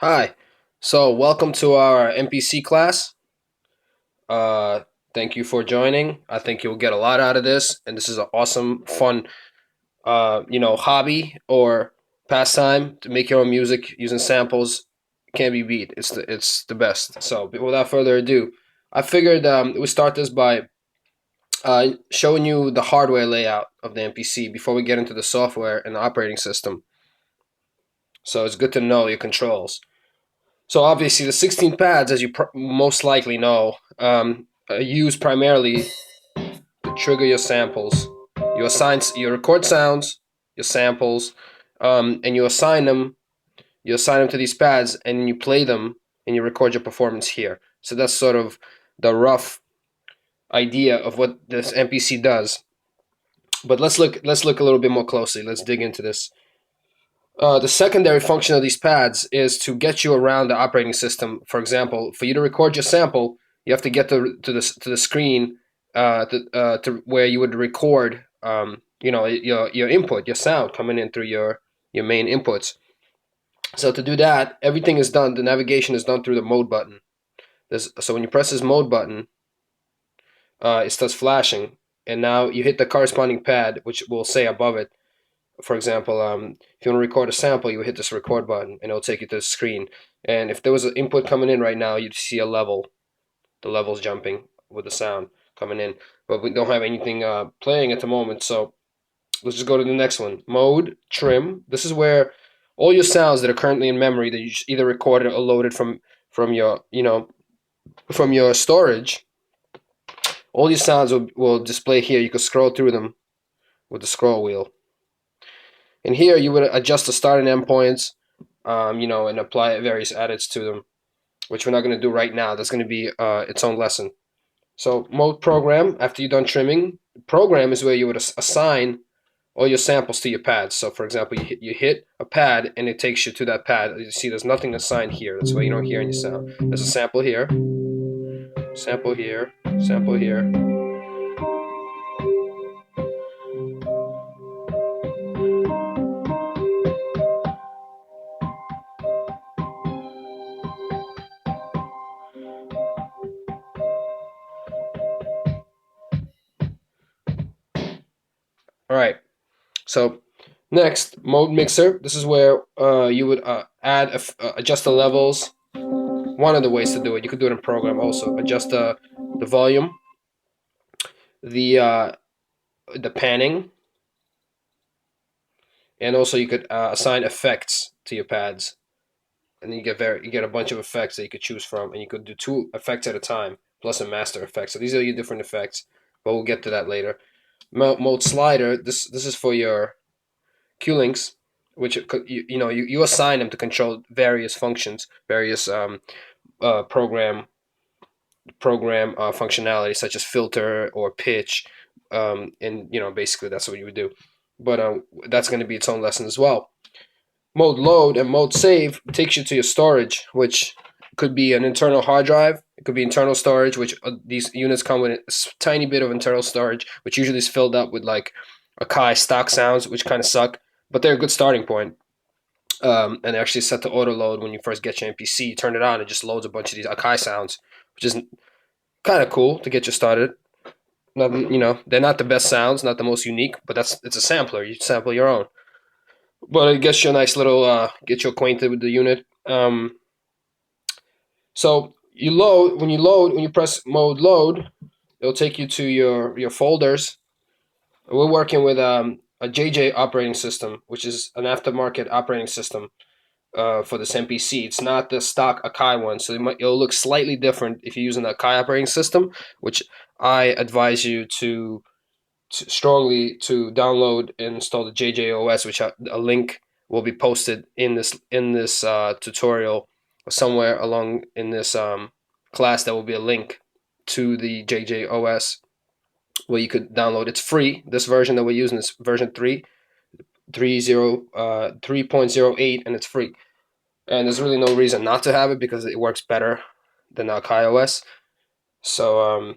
Hi. So, welcome to our MPC class. Uh, Thank you for joining. I think you'll get a lot out of this, and this is an awesome, fun, hobby or pastime to make your own music using samples. Can't be beat. It's the best. So, without further ado, I figured we start this by showing you the hardware layout of the MPC before we get into the software and the operating system. So, it's good to know your controls. So obviously, the 16 pads, as you most likely know, are used primarily to trigger your samples. You record sounds, your samples, and you assign them. You assign them to these pads, and you play them, and you record your performance here. So that's sort of the rough idea of what this MPC does. But let's look a little bit more closely. Let's dig into this. The secondary function of these pads is to get you around the operating system. For example, for you to record your sample, you have to get to the screen to where you would record your input, your sound coming in through your main inputs. So to do that, everything is done. The navigation is done through the mode button. So when you press this mode button, it starts flashing, and now you hit the corresponding pad, which will say above it. For example, if you want to record a sample, you hit this record button, and it'll take you to the screen. And if there was an input coming in right now, you'd see a level. The level's jumping with the sound coming in. But we don't have anything playing at the moment, so let's just go to the next one. Mode, trim. This is where all your sounds that are currently in memory that you either recorded or loaded from your storage. All your sounds will display here. You can scroll through them with the scroll wheel. And here you would adjust the start and end points, and apply various edits to them, which we're not going to do right now. That's going to be its own lesson. So mode program, after you're done trimming, program is where you would assign all your samples to your pads. So for example, you hit a pad and it takes you to that pad. You see there's nothing assigned here. That's why you don't hear any sound. There's a sample here, sample here, sample here. All right. So next, mode mixer. This is where you would adjust the levels. One of the ways to do it. You could do it in program also. Adjust the volume, the uh, the panning, and also you could assign effects to your pads, and you get a bunch of effects that you could choose from, and you could do 2 effects at a time plus a master effect. So these are your different effects, but we'll get to that later. Mode slider. This is for your Q links, which you assign them to control various functions, various program functionality such as filter or pitch, and basically that's what you would do. But that's going to be its own lesson as well. Mode load and mode save takes you to your storage, which could be an internal hard drive. It could be internal storage, which these units come with a tiny bit of internal storage, which usually is filled up with like Akai stock sounds, which kind of suck, but they're a good starting point. And they're actually set to auto load when you first get your MPC. You turn it on, it just loads a bunch of these Akai sounds, which is kind of cool to get you started. They're not the best sounds, not the most unique, but it's a sampler. You sample your own, but it gets you a nice little get you acquainted with the unit. So when you press mode load, it'll take you to your folders. We're working with a JJ operating system, which is an aftermarket operating system for this MPC. It's not the stock Akai one, so it'll look slightly different if you're using the Akai operating system, which I advise you to strongly to download and install the JJOS, which a link will be posted in this tutorial somewhere along in this class. There will be a link to the JJOS where you could download. It's free. This version that we're using is version 3.08, and it's free. And there's really no reason not to have it because it works better than Akai OS. So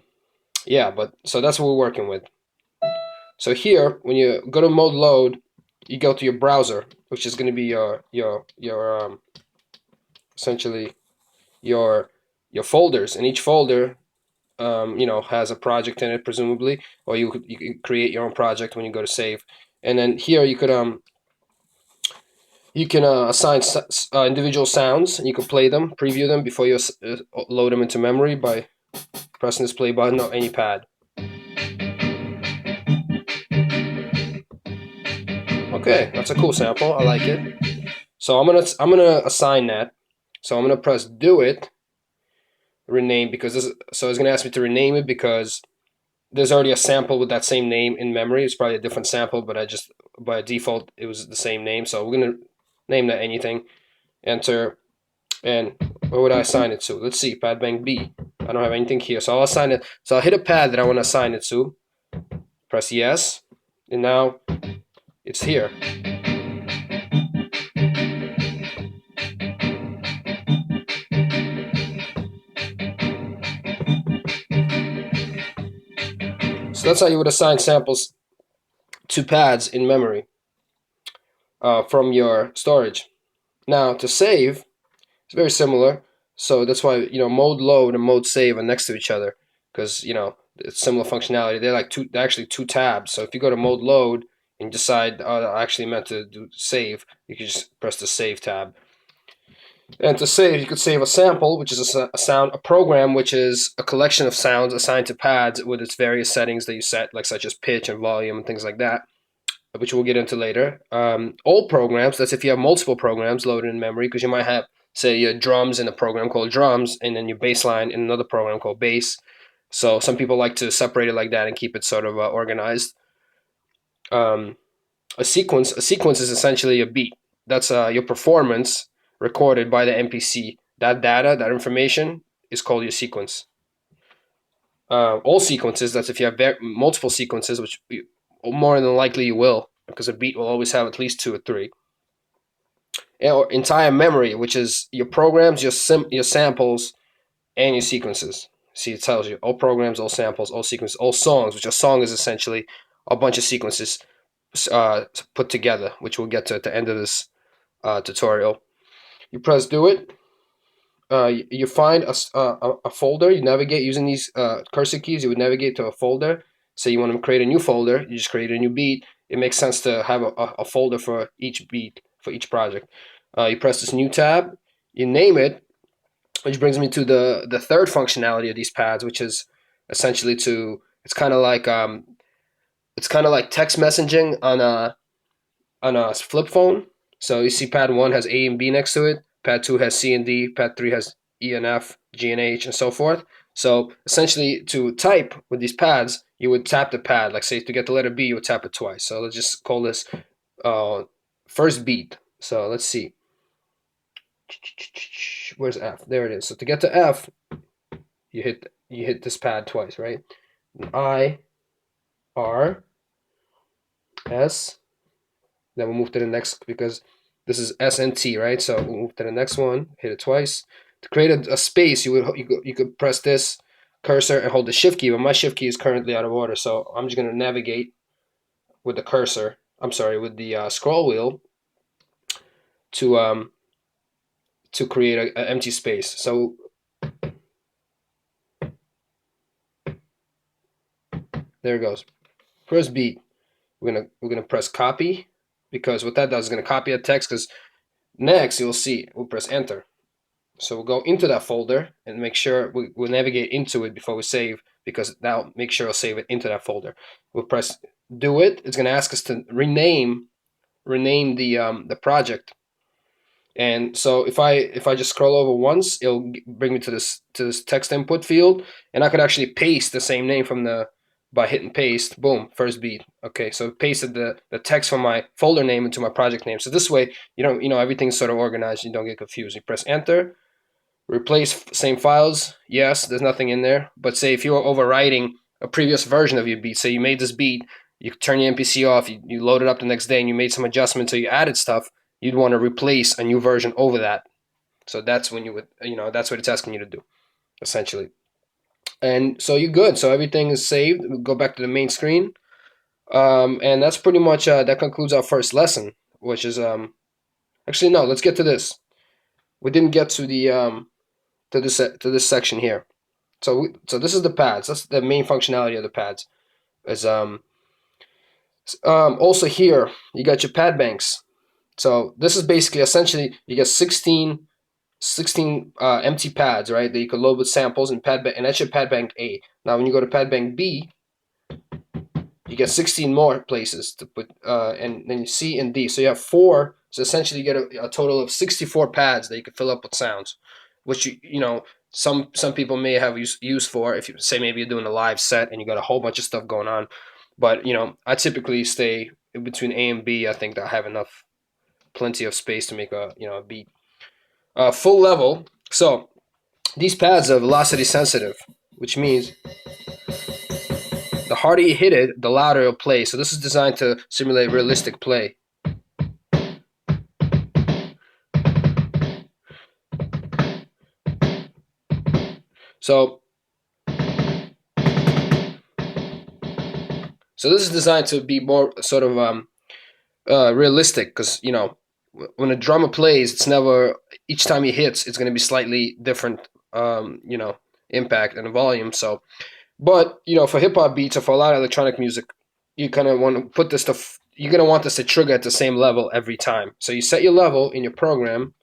yeah, but so that's what we're working with. So here, when you go to mode load, you go to your browser, which is going to be your essentially your folders, and each folder has a project in it, presumably, or you can create your own project when you go to save. And then here you can assign individual sounds, and you can play them, preview them before you load them into memory by pressing this play button on any pad. Okay, that's a cool sample. I like it. So I'm gonna assign that. So I'm gonna press do it, rename, because so it's gonna ask me to rename it because there's already a sample with that same name in memory. It's probably a different sample, but I just by default it was the same name. So we're gonna name that anything. Enter, and what would I assign it to? Let's see, pad bank B. I don't have anything here, so I'll assign it. So I'll hit a pad that I want to assign it to. Press yes, and now it's here. So that's how you would assign samples to pads in memory from your storage. Now to save, it's very similar. So that's why mode load and mode save are next to each other because it's similar functionality. They're actually two tabs. So if you go to mode load and decide, oh, I actually meant to do save, you can just press the save tab. And to save, you could save a sample, which is a program, which is a collection of sounds assigned to pads with its various settings that you set, like such as pitch and volume and things like that, which we'll get into later. Old programs, that's if you have multiple programs loaded in memory, because you might have, say, your drums in a program called drums, and then your bass line in another program called bass. So some people like to separate it like that and keep it sort of organized. A sequence is essentially a beat. That's your performance recorded by the MPC. That data, that information, is called your sequence. All sequences, that's if you have multiple sequences, which more than likely you will, because a beat will always have at least 2 or 3. Or entire memory, which is your programs, your samples, and your sequences. See, it tells you all programs, all samples, all sequences, all songs, which a song is essentially a bunch of sequences put together, which we'll get to at the end of this tutorial. You press do it. You find a folder. You navigate using these cursor keys. You would navigate to a folder. Say you want to create a new folder. You just create a new beat. It makes sense to have a folder for each beat, for each project. You press this new tab. You name it, which brings me to the third functionality of these pads, which is essentially it's kind of like text messaging on a flip phone. So you see pad 1 has A and B next to it, pad 2 has C and D, pad 3 has E and F, G and H, and so forth. So essentially to type with these pads, you would tap the pad. Like say to get the letter B, you would tap it twice. So let's just call this first beat. So let's see. Where's F? There it is. So to get to F, you hit this pad twice, right? I, R, S. Then we'll move to the next because this is S and T, right? So we'll move to the next one, hit it twice. To create a space, you could press this cursor and hold the shift key, but my shift key is currently out of order, so I'm just gonna navigate with the cursor. I'm sorry, with the scroll wheel to create an empty space. So there it goes. First beat. We're gonna press copy because what that does is gonna copy a text. Because next you'll see we'll press enter. So we'll go into that folder and make sure we'll navigate into it before we save, because that'll make sure I'll save it into that folder. We'll press do it, it's going to ask us to rename the project. And so if I just scroll over once, it'll bring me to this text input field, and I could actually paste the same name from the by hitting paste. Boom, first beat. Okay, so it pasted the text from my folder name into my project name. So this way, everything's sort of organized. You don't get confused. You press enter, replace same files. Yes, there's nothing in there. But say if you were overwriting a previous version of your beat, say you made this beat, you turn your MPC off, you load it up the next day, and you made some adjustments or you added stuff, you'd want to replace a new version over that. So that's when you would, that's what it's asking you to do, essentially. And so you're good. So everything is saved. We'll go back to the main screen. And that's pretty much, that concludes our first lesson, which is, actually, no, let's get to this. We didn't get to the, to this section here. So this is the pads. That's the main functionality of the pads. Is also here you got your pad banks. So this is basically essentially you get 16 empty pads, right? That you can load with samples and and that's your pad bank A. Now when you go to pad bank B, you get 16 more places to put, and then C and D. So you have 4. So essentially you get a total of 64 pads that you can fill up with sounds, which some people may have use for if you say maybe you're doing a live set and you got a whole bunch of stuff going on. But I typically stay in between A and B. I think that I have plenty of space to make a beat. Full level. So these pads are velocity sensitive, which means the harder you hit it, the louder it'll play. So this is designed to simulate realistic play. So this is designed to be more sort of realistic, because when a drummer plays, it's never, each time he hits, it's going to be slightly different, impact and volume. So, but for hip hop beats or for a lot of electronic music, you kind of want to put this stuff. You're going to want this to trigger at the same level every time. So you set your level in your program.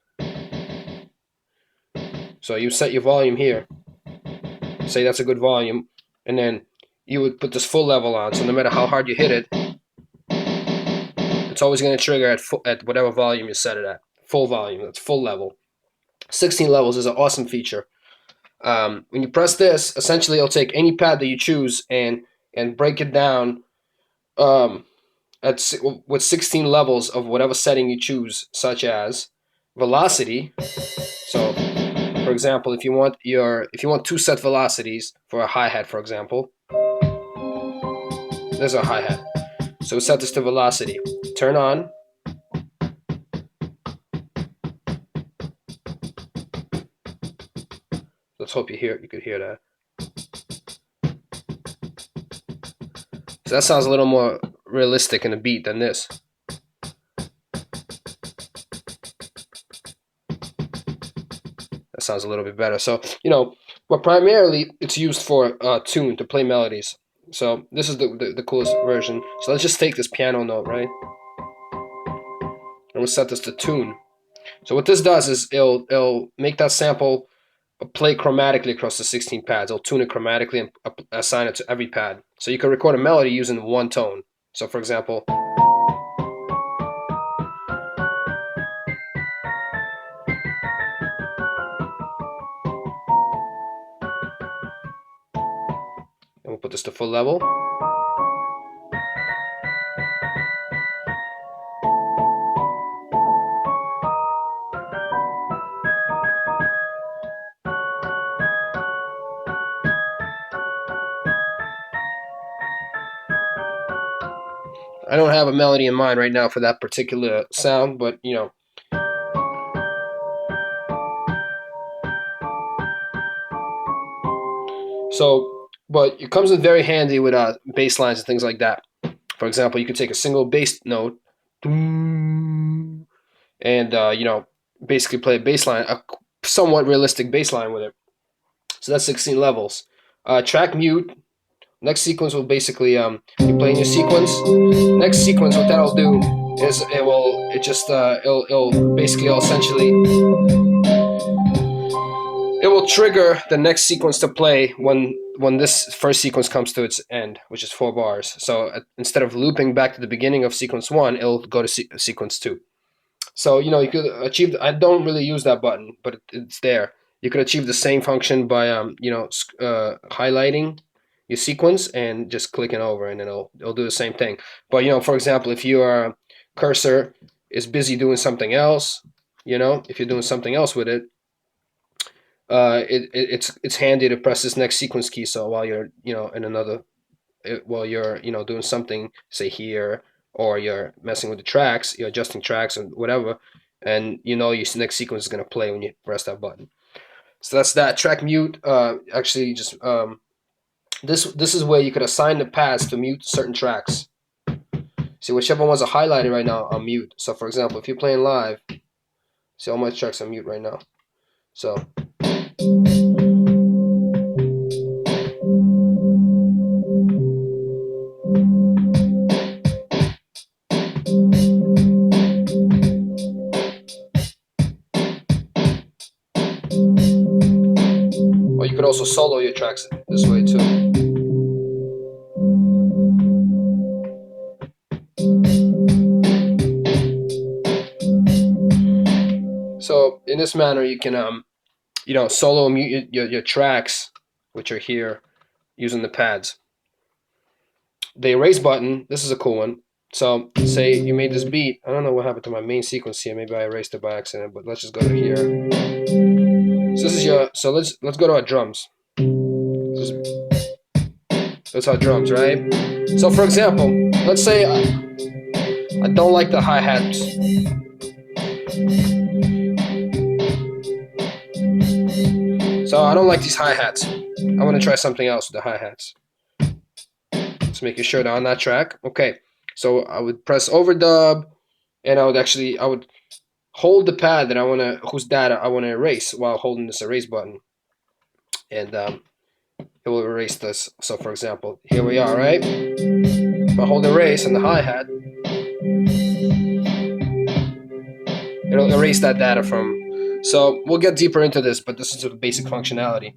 So you set your volume here. Say that's a good volume, and then you would put this full level on. So no matter how hard you hit it, it's always going to trigger at whatever volume you set it at. Full volume. That's full level. 16 levels is an awesome feature. When you press this, essentially it'll take any pad that you choose and break it down with 16 levels of whatever setting you choose, such as velocity. So, for example, if you want 2 set velocities for a hi-hat, for example, there's a hi-hat. So we set this to velocity. Turn on. Let's hope you could hear that. So that sounds a little more realistic in the beat than this. That sounds a little bit better. So, but primarily it's used for tune, to play melodies. So this is the coolest version. So let's just take this piano note, right? And we'll set this to tune. So what this does is it'll make that sample play chromatically across the 16 pads. It'll tune it chromatically and assign it to every pad. So you can record a melody using one tone. So for example, and we'll put this to full level. I don't have a melody in mind right now for that particular sound, but So, but it comes in very handy with bass lines and things like that. For example, you could take a single bass note and basically play a bass line, a somewhat realistic bass line with it. So that's 16 levels. Track mute. Next sequence will basically you play in your sequence. Next sequence, what that'll do is it'll trigger the next sequence to play when when this first sequence comes to its end, which is 4 bars. So instead of looping back to the beginning of sequence 1, it'll go to sequence 2. So you could achieve. I don't really use that button, but it's there. You could achieve the same function by highlighting your sequence and just clicking over, and it'll do the same thing. But for example, if your cursor is busy doing something else, if you're doing something else with it, it's handy to press this next sequence key. So while you're in another, while you're doing something, say here, or you're messing with the tracks, you're adjusting tracks or whatever, and your next sequence is going to play when you press that button. So that's that. Track mute. Actually, just this is where you could assign the paths to mute certain tracks. See, whichever ones are highlighted right now, I'll mute. So for example, if you're playing live, see all my tracks are mute right now. So or you could also solo your tracks this way too. So in this manner, you can solo mute your tracks, which are here, using the pads. The erase button, this is a cool one. So say you made this beat. I don't know what happened to my main sequence here. Maybe I erased it by accident, but let's just go to here. So this is so let's go to our drums. That's our drums, right? So for example, let's say I don't like the hi-hats. So I don't like these hi-hats. I want to try something else with the hi-hats. Just making sure they're on that track. Okay, so I would press overdub, and I would hold the pad that whose data I want to erase while holding this erase button, and it will erase this. So for example, here we are, right? If I hold erase on the hi-hat, it'll erase that data from. So we'll get deeper into this, but this is the basic functionality.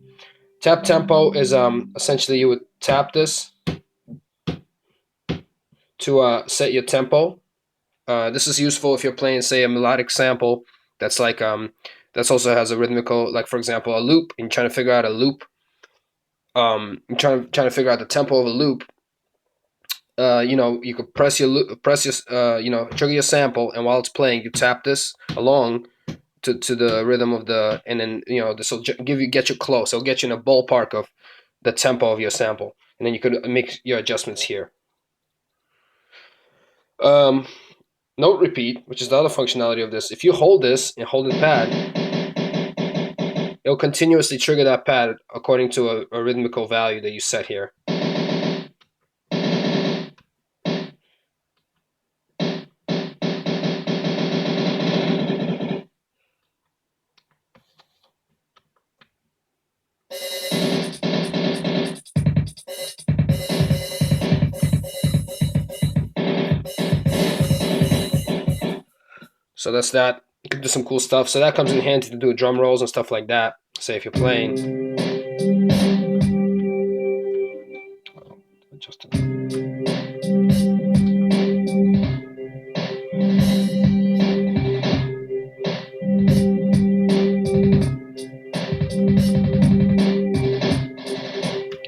Tap tempo is essentially you would tap this to set your tempo. This is useful if you're playing, say, a melodic sample that's like that also has a rhythmical, like for example, a loop, and you're trying to figure out a loop. You're trying to figure out the tempo of a loop. You could press your trigger your sample, and while it's playing, you tap this along to the rhythm of and then this will get you close. It'll get you in a ballpark of the tempo of your sample, and then you could make your adjustments here. Note repeat, which is the other functionality of this. If you hold this and hold the pad, it'll continuously trigger that pad according to a rhythmical value that you set here. So that's that. You can do some cool stuff. So that comes in handy to do drum rolls and stuff like that. Say if you're playing. Adjust it.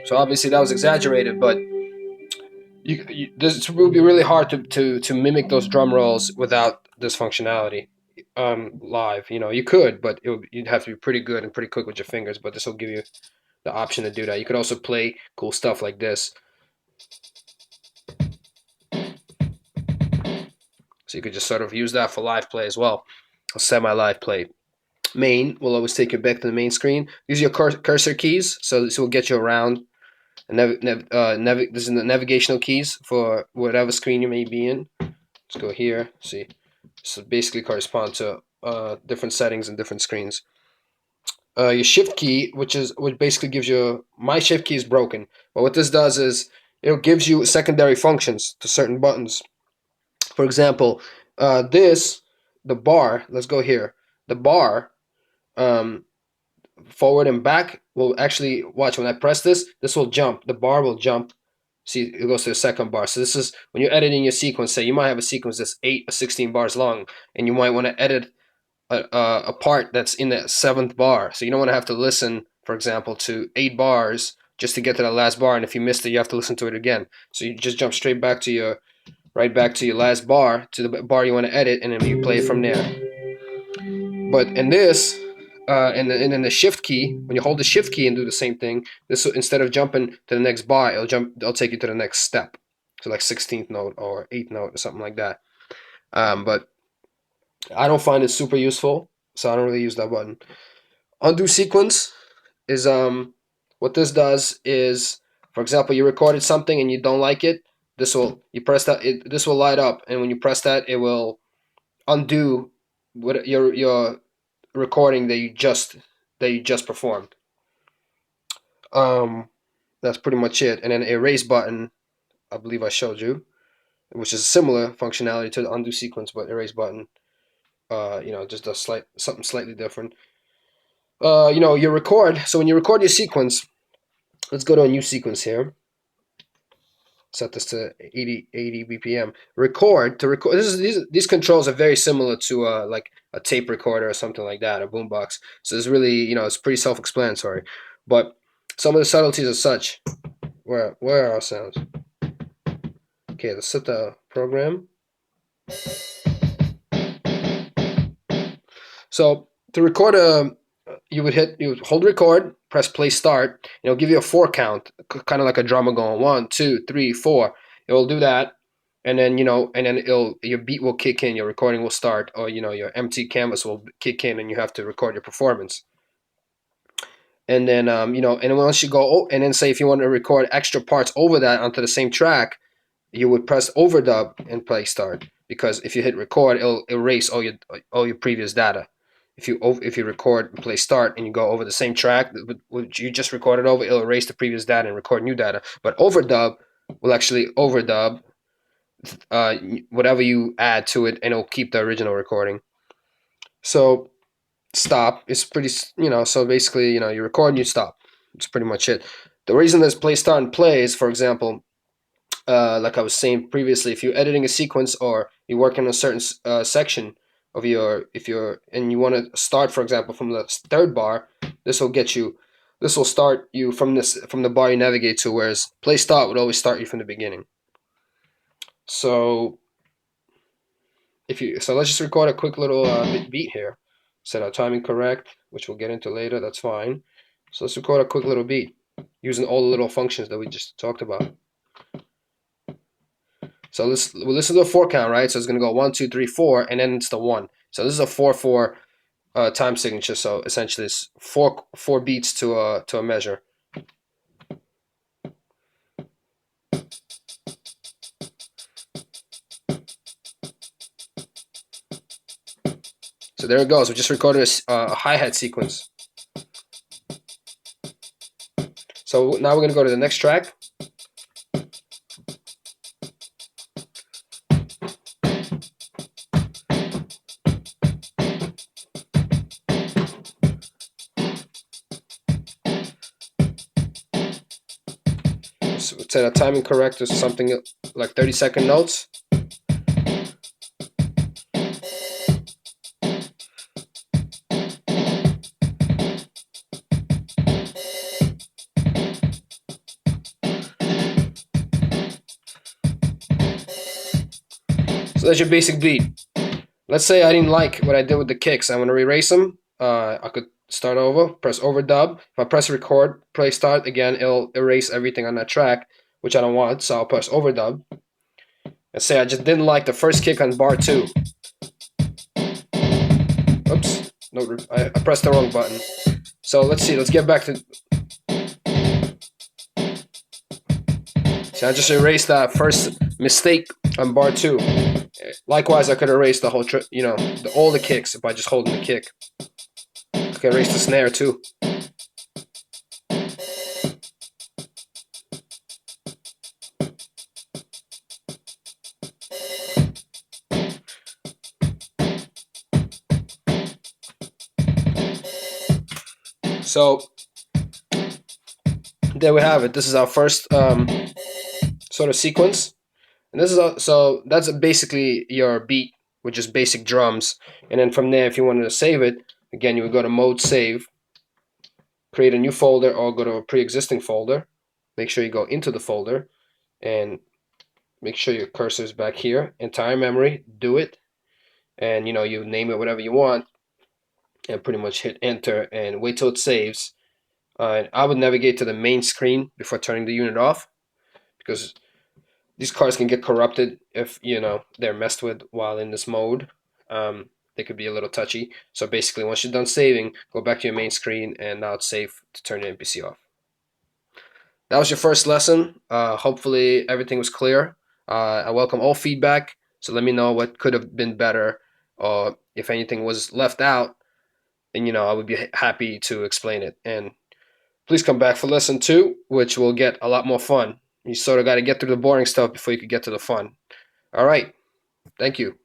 So obviously that was exaggerated, but this would be really hard to mimic those drum rolls without this functionality live. You could, but you'd have to be pretty good and pretty quick with your fingers. But this will give you the option to do that. You could also play cool stuff like this. So you could just sort of use that for live play as well, a semi-live play. Main will always take you back to the main screen. Use your cursor keys, so this will get you around. This is the navigational keys for whatever screen you may be in. Let's go here. See, so basically correspond to different settings and different screens. Your shift key, which basically gives you, my shift key is broken, but what this does is it gives you secondary functions to certain buttons. For example, the bar. Let's go here. The bar. forward and back will actually, watch, when I press this will jump. The bar will jump. See, it goes to the second bar. So this is when you're editing your sequence. Say you might have a sequence that's 8 or 16 bars long, and you might want to edit a part that's in the seventh bar. So you don't want to have to listen, for example, to 8 bars just to get to the last bar. And if you missed it, you have to listen to it again. So you just jump straight back to your last bar, to the bar you want to edit, and then you play from there. But in this, and then the shift key, when you hold the shift key and do the same thing, this will, instead of jumping to the next bar, it'll take you to the next step. So like 16th note or 8th note or something like that. But I don't find it super useful, so I don't really use that button. Undo sequence is what this does is, for example, you recorded something and you don't like it. You press that, this will light up, and when you press that, it will undo what your recording that you just performed. That's pretty much it. And then erase button, I believe I showed you, which is a similar functionality to the undo sequence, but erase button, just does something slightly different. You record. So when you record your sequence, let's go to a new sequence here. Set this to 80 BPM. Record to record. These controls are very similar to like a tape recorder or something like that, a boombox. So it's really, it's pretty self-explanatory. But some of the subtleties are such. Where are our sounds? Okay, let's set the program. So to record you would hold record, press play start. It'll give you a 4 count, kind of like a drummer going 1, 2, 3, 4. It will do that, and then your beat will kick in, your recording will start, or your empty canvas will kick in, and you have to record your performance. And then and then once you go, and then say if you want to record extra parts over that onto the same track, you would press overdub and play start, because if you hit record, it'll erase all your previous data. If you record and play start and you go over the same track which you just recorded over, it'll erase the previous data and record new data. But overdub will actually overdub whatever you add to it, and it'll keep the original recording. So stop is pretty, so basically, you record and you stop. It's pretty much it. The reason there's play start and play is, for example, like I was saying previously, if you're editing a sequence or you work in a certain section of and you want to start, for example, from the third bar, this will start you from the bar you navigate to, whereas play start would always start you from the beginning. So let's just record a quick little beat here. Set our timing correct, which we'll get into later. That's fine. So let's record a quick little beat using all the little functions that we just talked about. So we'll listen to a 4 count, right? So it's going to go 1, 2, 3, 4, and then it's the 1. So this is a 4/4 time signature. So essentially, it's four beats to a measure. So there it goes. We just recorded a hi-hat sequence. So now we're going to go to the next track. So set a timing correct to something like 30-second notes. So that's your basic beat. Let's say I didn't like what I did with the kicks. I want to erase them. I could start over, press overdub. If I press record, play start, again, it'll erase everything on that track, which I don't want, so I'll press overdub. And say I just didn't like the first kick on bar 2. Oops, no, I pressed the wrong button. So let's see, let's get back to... So I just erased that first mistake on bar 2. Likewise, I could erase the whole, all the kicks by just holding the kick. I can erase the snare too. So there we have it. This is our first sort of sequence. And this is so that's basically your beat with just basic drums. And then from there, if you wanted to save it, again, you would go to Mode Save, create a new folder, or go to a pre-existing folder. Make sure you go into the folder and make sure your cursor is back here. Entire memory, do it, and you name it whatever you want, and pretty much hit enter and wait till it saves. I would navigate to the main screen before turning the unit off, because these cards can get corrupted if they're messed with while in this mode. They could be a little touchy. So basically, once you're done saving, go back to your main screen, and now it's safe to turn your MPC off. That was your first lesson. Hopefully everything was clear. I welcome all feedback, so let me know what could have been better, or if anything was left out, and I would be happy to explain it. And please come back for lesson 2, which will get a lot more fun. You sort of got to get through the boring stuff before you could get to the fun. All right. Thank you.